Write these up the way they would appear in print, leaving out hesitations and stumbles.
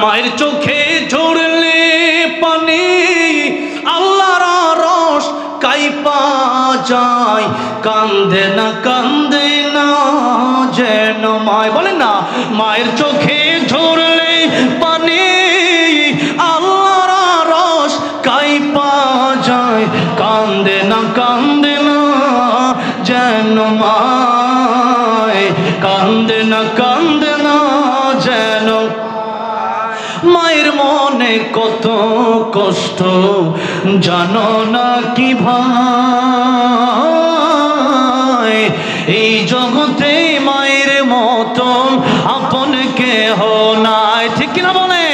মায়ের চোখে ঝরলে পানি আল্লাহর আরশ কাইপা যায়, কান্দে না যেন মায়। বলেন না, মায়ের চোখে ঝরলে পানি আল্লাহর আরশ কাইপা যায়, কান্দে না যেন মায়, কান্দে না যেন। মায়ের মনে কত কষ্ট জানো না কি ভাই, এই জগতে মায়ের মতন আপন কেহ নাই। ঠিক কিনা বলে?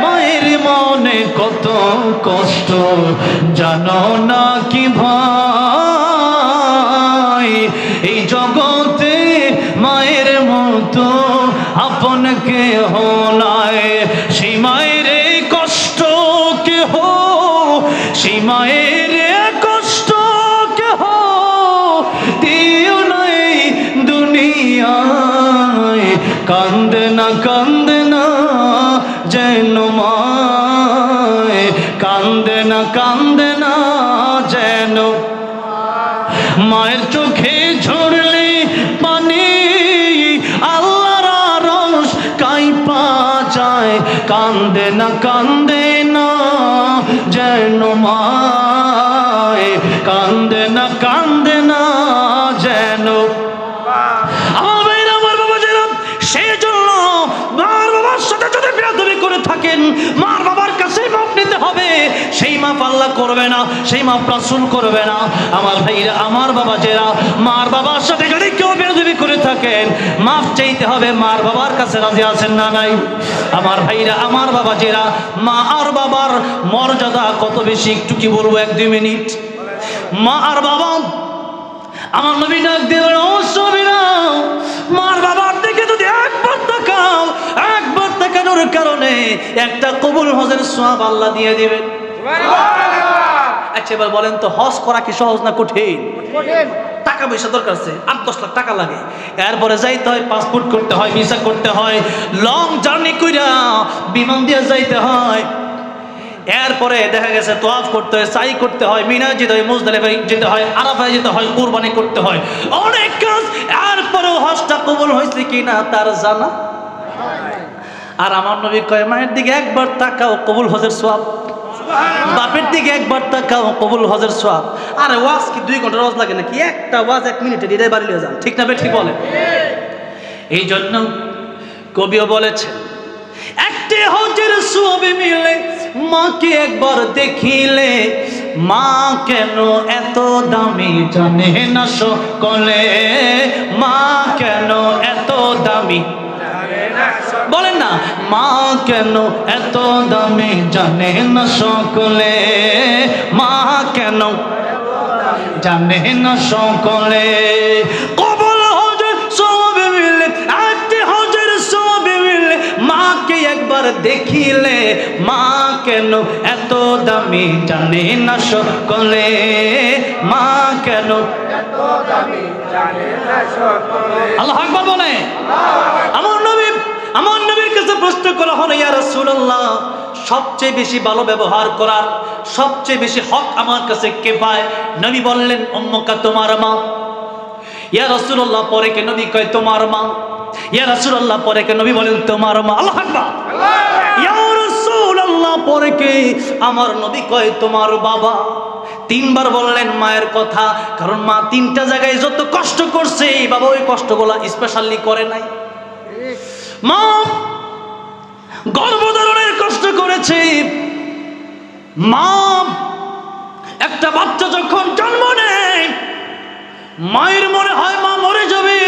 মায়ের মনে কত কষ্ট জানো না কি ভাই, এই জগতে মায়ের মতো আপন কেহ নাই। সেই মায়ের কষ্ট কেহ, সেই মায়ের কষ্ট কেহ দিও নাই দুনিয়ায়, কান্দে না যেন মায়, কান্দে না যেন। মায়ের চোখে ঝরলে পানি আল্লাহর আরশ কাইপা যায়, কান্দে না যেন মায়, কান্দে না যেন। আমার বাবা যেন সেই জন্য মার বাবার সাথে যদি বেয়াদবি করে থাকেন, মার বাবার কাছে মাপ নিতে হবে। সেই মাপ আল্লাহ করবে না, সেই মাপ রাসূল করবে না। আমার ভাইরা, আমার বাবা যারা মার বাবার সাথে যদি কেউ বেয়াদবি করে থাকেন, মাপ চাইতে হবে। মার বাবার কাছে রাজি আছেন না নাই? আমার ভাইরা, আমার বাবা যারা, মা আর বাবার মর্যাদা কত বেশি, একটু কি বলবো 1-2 মিনিট। মা আর বাবা, আমার নবী ডাক দিলেন, ও সবিরা, মার বাবার দিকে যদি একবার তাকাও, একবার তাকানোর কারণে একটা কবুল হজের সওয়াব আল্লাহ দিয়ে দিবেন। আচ্ছা এবার বলেন তো, হজ করা কি সহজ না কঠিন? টাকা পয়সা দরকার আছে, 8-10 লাখ টাকা লাগে। এরপরে যাইতে হয়, পাসপোর্ট করতে হয়, ভিসা করতে হয়, লং জার্নি কইরা বিমান দিয়ে যাইতে হয়। এরপরে দেখা গেছে তোয়াফ করতে হয়, সাই করতে হয়, মিনা যেতে হয়, মুজদালিফায় যেতে হয়, আরাফায় যেতে হয়, কুরবানি করতে হয়, অনেক কাজ। এরপরেও হজটা কবুল হয়েছে কিনা তার জানা। আর আমার নবী কয়, মায়ের দিকে একবার তাকাও, কবুল হজের সওয়াব। বাপের দিকে একবার তাকাও, কবুল হজের সওয়াব। আরে ওয়াজ কি 2 ঘন্টার ওয়াজ লাগে নাকি? একটা ওয়াজ 1 মিনিটে দিদাই বাড়ি লিয়ে যান। ঠিক না? ঠিক বলে। এই জন্য কবিও বলেছে, একটি হজের সওয়াব মিলে মাকে একবার দেখিলে, মা কেন এত দামি জানে না সকলে, মা কেন এত দামি বলেন না, মা কেন এত দামি জানে না সকলে, মা কেন জানে না সকলে। কবুল হজের সওয়াব মিলে, একটি হজের সওয়াব মিলে মাকে একবার দেখিলে, মা কেন এত দামি জানে না সকলে, মা কেন এত দামি জানে না সকলে। আল্লাহু আকবার বলে। আমার নবীর কাছে প্রশ্ন করা হলো, ইয়া রাসূলুল্লাহ, সবচেয়ে বেশি ভালো ব্যবহার করার সবচেয়ে বেশি হক আমার কাছে কে পায়? নবী বললেন, উম্মুকা, তোমার মা। ইয়া রাসূলুল্লাহ, পরে কে? নবী কয়, তোমার মা। ইয়া রাসূলুল্লাহ, পরে কে? নবী বলেন, তোমার মা। আল্লাহু আকবার। ইয়া রাসূলুল্লাহ, পরে কে? আমার নবী কয়, তোমার বাবা। 3 বার বললেন মায়ের কথা, কারণ মা 3টা জায়গায় যত কষ্ট করছে, বাবা ওই কষ্টগুলো স্পেশালি করে নাই। মা গর্ভধারণের কষ্ট করেছে। মা একটা বাচ্চা যখন জন্ম নেয়, মায়ের মনে হয় মা মরে যাবে।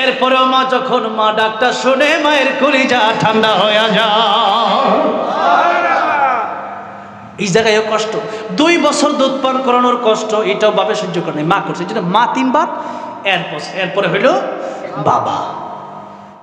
এরপরেও মা যখন মা ডাকটা শুনে, মায়ের কলিজা ঠান্ডা হয়ে যায়। এই জায়গায় কষ্ট। 2 বছর দুধ পান করানোর কষ্ট, এটাও বাবা সহ্য করে নাই, মা করছে। যেটা মা 3 বার, এরপরে হইল বাবা।